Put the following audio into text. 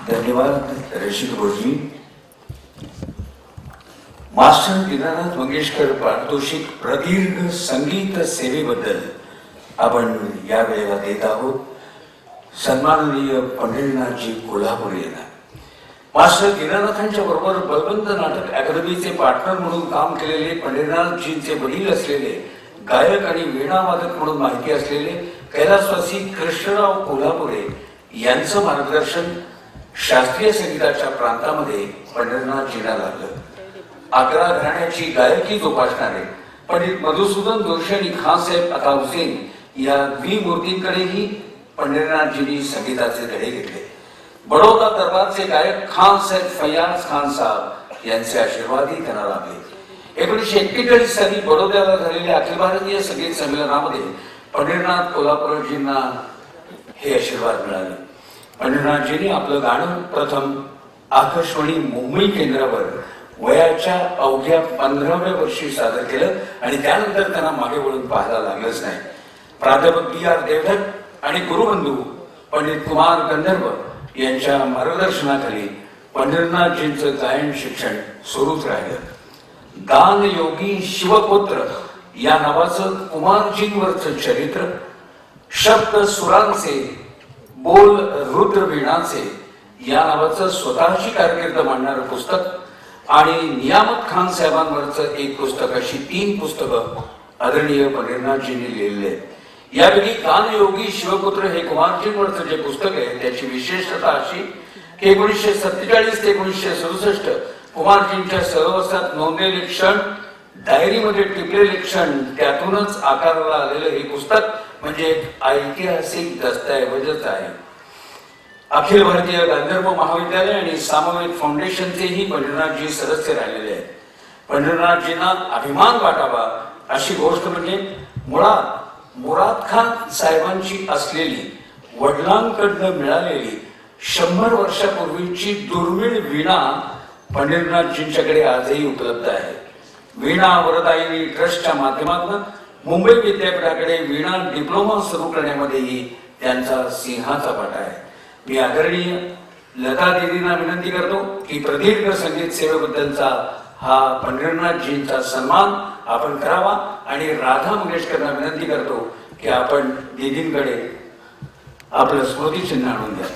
धन्यवाद रशीद गुरुजी. मास्टर दीनानाथ मंगेशकर पारितोषिक प्रदीर्घ संगीत सेवेबद्दल आपण या वेळेला देत आहोत. सन्माननीय पंढरीनाथजी कोल्हापुरे यांना. मास्टर दीनानाथांच्या बरोबर बलवंत नाटक अकादमीचे पार्टनर म्हणून काम केलेले पंढरीनाथजींचे वडील असलेले गायक आणि वीणावादक म्हणून माहिती असलेले कैलासवासी कृष्णराव कोल्हापुरे यांचं मार्गदर्शन शास्त्रीय संगीताच्या प्रांतामध्ये पंढरीनाथजींना लागलं. आग्रा घराण्याची गायकी जोपासणारे पंडित मधुसूदन जोशी आणि खानसाहेब अता हुसेन या द्विमूर्तींकडेही पंढरीनाथजींनी संगीताचे धडे घेतले. बडोदा दरबारचे गायक खानसाहेब फैयाज खान साहेब यांचे आशीर्वादही त्यांना लाभले. 1941 साली बडोद्याला झालेल्या अखिल भारतीय संगीत संमेलनामध्ये पंढरीनाथ कोल्हापूरजींना हे आशीर्वाद मिळाले. पंढरीनाथजींनी आपलं गाणं प्रथम आकाशवाणी मुंबई केंद्रावर वयाच्या अवघ्या 15व्या वर्षी सादर केलं आणि त्यानंतर त्यांना मागे वळून पाहायला लागलंच नाही. प्राध्यापक B.R. देवधर आणि गुरुबंधू पंडित कुमार गंधर्व यांच्या मार्गदर्शनाखाली पंढरीनाथजींचं गायन शिक्षण सुरूच राहिलं. गान योगी शिवपुत्र या नावाचं कुमारजींवरचं चरित्र, शब्द सुरांचे, बोल रुद्रवीणाचे या नावाचं स्वतःची कारकीर्द मांडणारं पुस्तक आणि नियामत खान साहेबांवरचं एक पुस्तक अशी 3 पुस्तकं आदरणीय पंढरीनाथजींनी लिहिलेली आहेत. यावेळी गानयोगी शिवपुत्र हे कुमारजींवरचं जे पुस्तक आहे त्याची विशेषता अशी की 1947 ते 1967 कुमारजींच्या सहवासात नोंदलेले क्षण, डायरीमध्ये टिपलेले क्षण, त्यातूनच आकाराला आलेलं हे पुस्तक म्हणजे एक ऐतिहासिक दस्तऐवजच आहे. अखिल भारतीय गांधर्व महाविद्यालय आणि सामवेद फाउंडेशनचेही पंढरीनाथजी सदस्य राहिलेले आहेत. पंढरीनाथजींना अभिमान वाटावा अशी गोष्ट म्हणजे मुळात मुराद खान साहेबांची असलेली वडिलांकडनं मिळालेली 100 वर्षापूर्वीची दुर्मिळ वीणा पंढरीनाथजींच्याकडे आजही उपलब्ध आहे. वीणा वरदायिनी ट्रस्टच्या माध्यमातून मुंबई विद्यापीठाकडे वीणा डिप्लोमा सुरू करण्यामध्येही त्यांचा सिंहाचा वाटा आहे. मी आदरणीय लता देवींना विनंती करतो की प्रदीर्घ संगीत सेवेबद्दलचा हा पंढरीनाथजींचा सन्मान आपण करावा आणि राधा मंगेशकरांना विनंती करतो की आपण दीदींकडे आपलं स्मृतिचिन्ह आणून द्या.